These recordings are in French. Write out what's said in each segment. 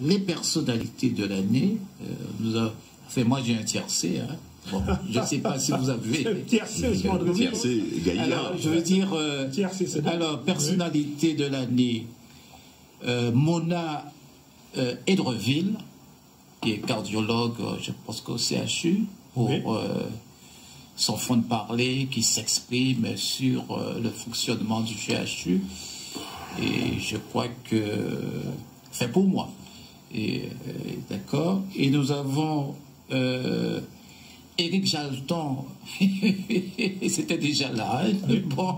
les personnalités de l'année, moi j'ai un tiercé, hein. Bon, je ne sais pas si vous avez... Tiercé, Gaillard. Alors, je veux dire, alors, personnalité de l'année, Mona Edreville, qui est cardiologue, je pense qu'au CHU, pour son fond de parler, qui s'exprime sur le fonctionnement du CHU. Et je crois que... Enfin, pour moi. D'accord. Et nous avons... Éric Jalton, c'était déjà là, hein, mais bon,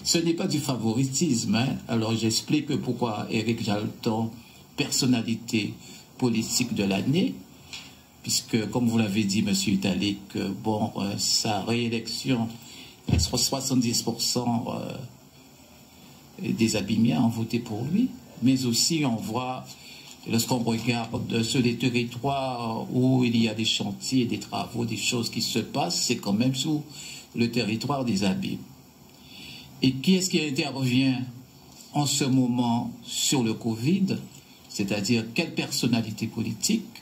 ce n'est pas du favoritisme. Hein. Alors j'explique pourquoi Éric Jalton, personnalité politique de l'année, puisque, comme vous l'avez dit, M. Italique, bon, sa réélection, 70% des Abimiens ont voté pour lui, mais aussi on voit... Lorsqu'on regarde sur les territoires où il y a des chantiers, des travaux, des choses qui se passent, c'est quand même sous le territoire des Abîmes. Et qui est-ce qui intervient en ce moment sur le Covid? C'est-à-dire, quelle personnalité politique?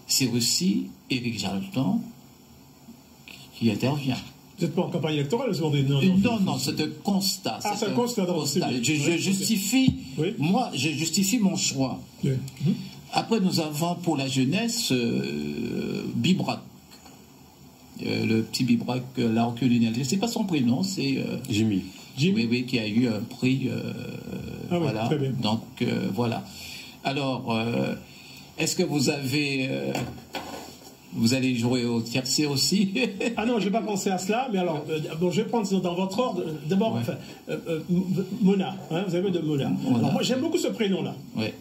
C'est aussi Éric Jalton qui intervient. Vous n'êtes pas en campagne électorale aujourd'hui? Non, c'est un constat. Ah, c'est un constat. Je justifie, moi, je justifie mon choix. Oui. Après, nous avons pour la jeunesse Bibrac. Le petit Bibrac, l'Arculunel. Je ne sais pas son prénom, c'est... Jimmy. Oui, qui a eu un prix. Voilà. Très bien. Donc, voilà. Alors, est-ce que vous avez... Vous allez jouer au tiercé aussi? Ah non, je n'ai pas pensé à cela, mais alors, bon, je vais prendre dans votre ordre. D'abord, Mona, hein, vous avez de Mona. Alors, moi, j'aime beaucoup ce prénom-là. Ouais.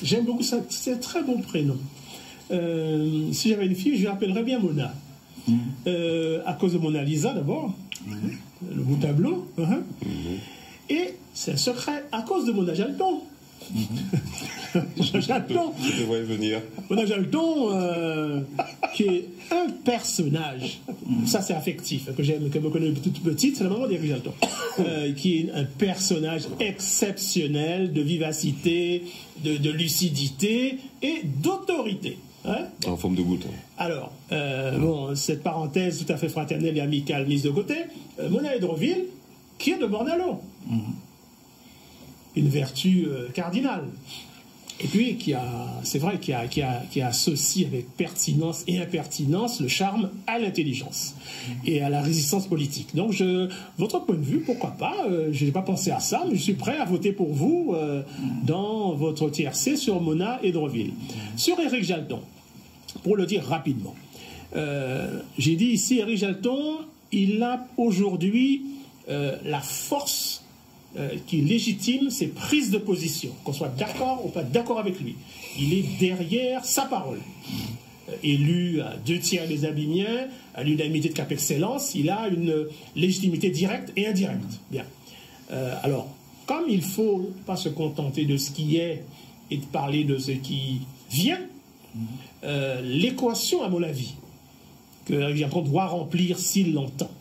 J'aime beaucoup ça, c'est un très bon prénom. Si j'avais une fille, je l'appellerais bien Mona. À cause de Mona Lisa, d'abord, le beau tableau. Et c'est un secret, à cause de Mona Jalton. Jalton. Je devrais venir. Mona Jalton, qui est un personnage, ça c'est affectif, que j'aime, que me connais toute petite, c'est la maman d'Éric Jalton, qui est un personnage exceptionnel de vivacité, de lucidité et d'autorité. Hein? En forme de goutte. Alors, bon, cette parenthèse tout à fait fraternelle et amicale mise de côté, Mona Edreville, qui est de Bornalo. Une vertu cardinale. Et puis, c'est vrai, qui associe avec pertinence et impertinence le charme à l'intelligence et à la résistance politique. Donc, votre point de vue, pourquoi pas, je n'ai pas pensé à ça, mais je suis prêt à voter pour vous dans votre TRC sur Mona Edreville. Sur Éric Jalton, pour le dire rapidement, j'ai dit ici, Éric Jalton, il a aujourd'hui la force qui légitime ses prises de position, qu'on soit d'accord ou pas d'accord avec lui. Il est derrière sa parole. Élu à 2/3 des Abimiens, à l'unanimité de Cap Excellence, il a une légitimité directe et indirecte. Bien. Alors, comme il ne faut pas se contenter de ce qui est et de parler de ce qui vient, l'équation, à mon avis, que Jalton doit remplir s'il l'entend,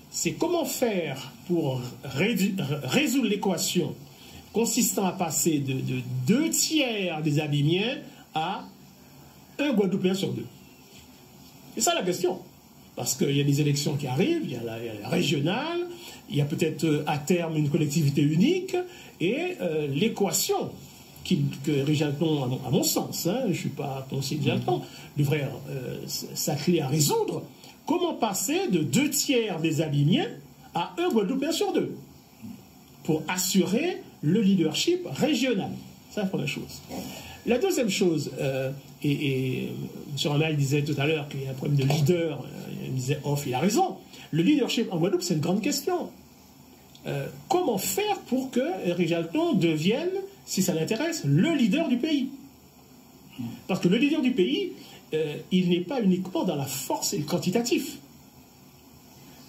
c'est comment faire pour résoudre l'équation consistant à passer de 2/3 des Abimiens à un Guadeloupéen sur 2. C'est ça la question. Parce qu'il y a des élections qui arrivent, il y a la régionale, il y a peut-être à terme une collectivité unique, et l'équation que Éric Jalton, à mon sens, hein, je ne suis pas conseiller de Jalton, devrait s'atteler à résoudre. Comment passer de 2/3 des Abimiens à un Guadeloupéen sur 2 pour assurer le leadership régional? C'est la première chose. La deuxième chose, et M. Ramal disait tout à l'heure qu'il y a un problème de leader, il disait off, il a raison. Le leadership en Guadeloupe, c'est une grande question. Comment faire pour que Éric Jalton devienne, si ça l'intéresse, le leader du pays? Parce que le leader du pays, il n'est pas uniquement dans la force et le quantitatif.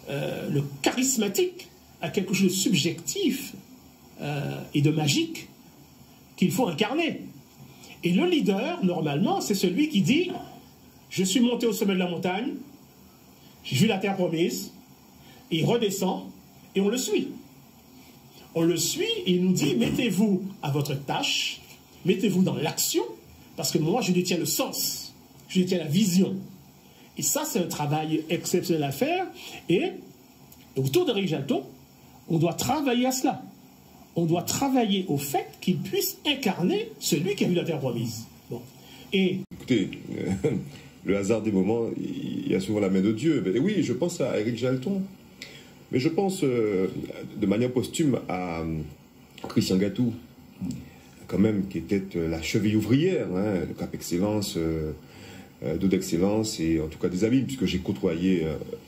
Le charismatique a quelque chose de subjectif et de magique qu'il faut incarner. Et le leader, normalement, c'est celui qui dit « Je suis monté au sommet de la montagne, j'ai vu la terre promise, et il redescend, et on le suit. » On le suit, et il nous dit, mettez-vous à votre tâche, mettez-vous dans l'action, parce que moi, je détiens le sens, je détiens la vision. Et ça, c'est un travail exceptionnel à faire. Et autour de Jalton, on doit travailler à cela. On doit travailler au fait qu'il puisse incarner celui qui a eu la terre promise. Bon. Et... Écoutez, le hasard des moments, il y a souvent la main de Dieu. Mais oui, je pense à Éric Jalton. Mais je pense de manière posthume à Christian Gatou, quand même, qui était la cheville ouvrière, hein, le Cap Excellence, d'eau d'excellence et en tout cas des abîmes, puisque j'ai côtoyé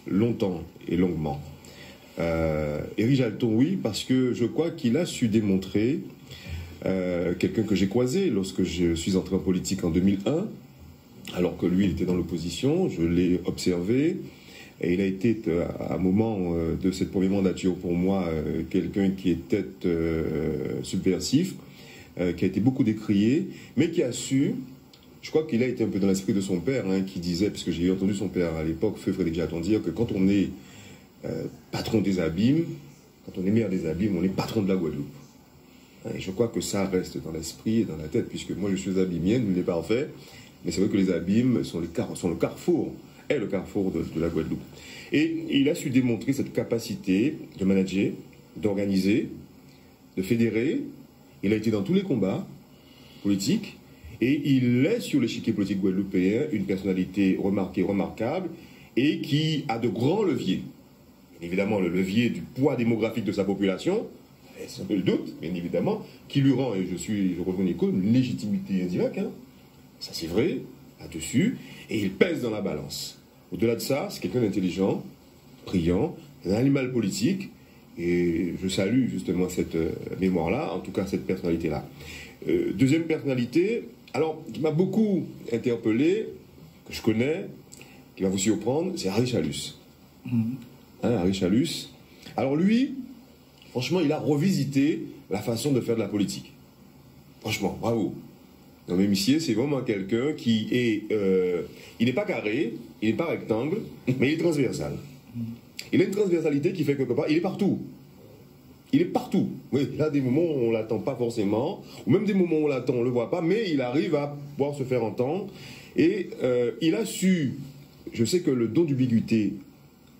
longtemps et longuement. Éric Jalton, oui, parce que je crois qu'il a su démontrer, quelqu'un que j'ai croisé lorsque je suis entré en politique en 2001, alors que lui il était dans l'opposition, je l'ai observé, et il a été à un moment de cette première mandature pour moi quelqu'un qui était subversif, qui a été beaucoup décrié, mais qui a su, je crois qu'il a été un peu dans l'esprit de son père, hein, qui disait, puisque j'ai entendu son père à l'époque, feu Frédéric Jalton, dire que quand on est patron des abîmes, quand on est maire des abîmes, on est patron de la Guadeloupe. Et je crois que ça reste dans l'esprit et dans la tête, puisque moi je suis abîmien, nul n'est parfait, mais c'est vrai que les abîmes sont le carrefour, est le carrefour de la Guadeloupe. Et il a su démontrer cette capacité de manager, d'organiser, de fédérer. Il a été dans tous les combats politiques, et il est sur l'échiquier politique guadeloupéen une personnalité remarquée, remarquable, et qui a de grands leviers. Évidemment, le levier du poids démographique de sa population, c'est un peu le doute, bien évidemment, qui lui rend, et je rejoins Nico, une légitimité indirecte. Hein. Ça, c'est vrai, là-dessus, et il pèse dans la balance. Au-delà de ça, c'est quelqu'un d'intelligent, brillant, un animal politique, et je salue justement cette mémoire-là, en tout cas cette personnalité-là. Deuxième personnalité, alors, qui m'a beaucoup interpellé, que je connais, qui va vous surprendre, c'est Harry Chalus. Hein, Harry Chalus. Alors lui, franchement, il a revisité la façon de faire de la politique. Franchement, bravo. Non mais monsieur, c'est vraiment quelqu'un qui est... il n'est pas carré, il n'est pas rectangle, mais il est transversal. Il a une transversalité qui fait que quelque part, il est partout. Il est partout. Oui, il a des moments où on ne l'attend pas forcément, ou même des moments où on l'attend, on ne le voit pas, mais il arrive à pouvoir se faire entendre. Et il a su... Je sais que le don d'ubiquité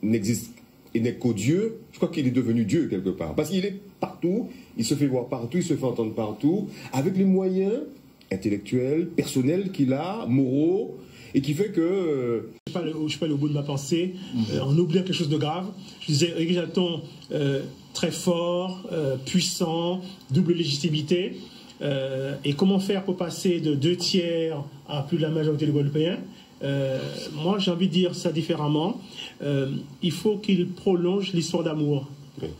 n'existe et n'est qu'au Dieu. Je crois qu'il est devenu Dieu quelque part. Parce qu'il est partout, il se fait voir partout, il se fait entendre partout, avec les moyens intellectuels, personnels qu'il a, moraux, et qui fait que... Je ne suis pas allé au bout de ma pensée, en oubliant quelque chose de grave. Je disais, Éric Jalton, très fort, puissant, double légitimité. Et comment faire pour passer de 2 tiers à plus de la majorité des Guadeloupéens? Moi, j'ai envie de dire ça différemment. Il faut qu'il prolonge l'histoire d'amour.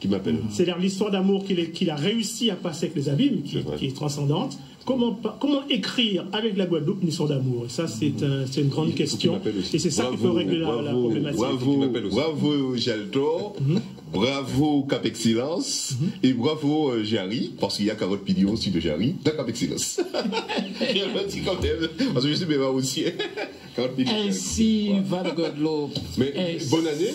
Qui m'appelle. C'est-à-dire l'histoire d'amour qu'il a réussi à passer avec les abîmes, qui est transcendante. Comment écrire avec la Guadeloupe une histoire d'amour? Et ça, c'est une grande question. Et c'est ça qui peut régler la problématique. Bravo Jalton, bravo Cap Excellence, et bravo Jarry, parce qu'il y a 40 millions aussi de Jarry dans Cap Excellence. Je le dis quand même, parce que je suis bien aussi. 40 millions. Ainsi va le Guadeloupe. Mais bonne année.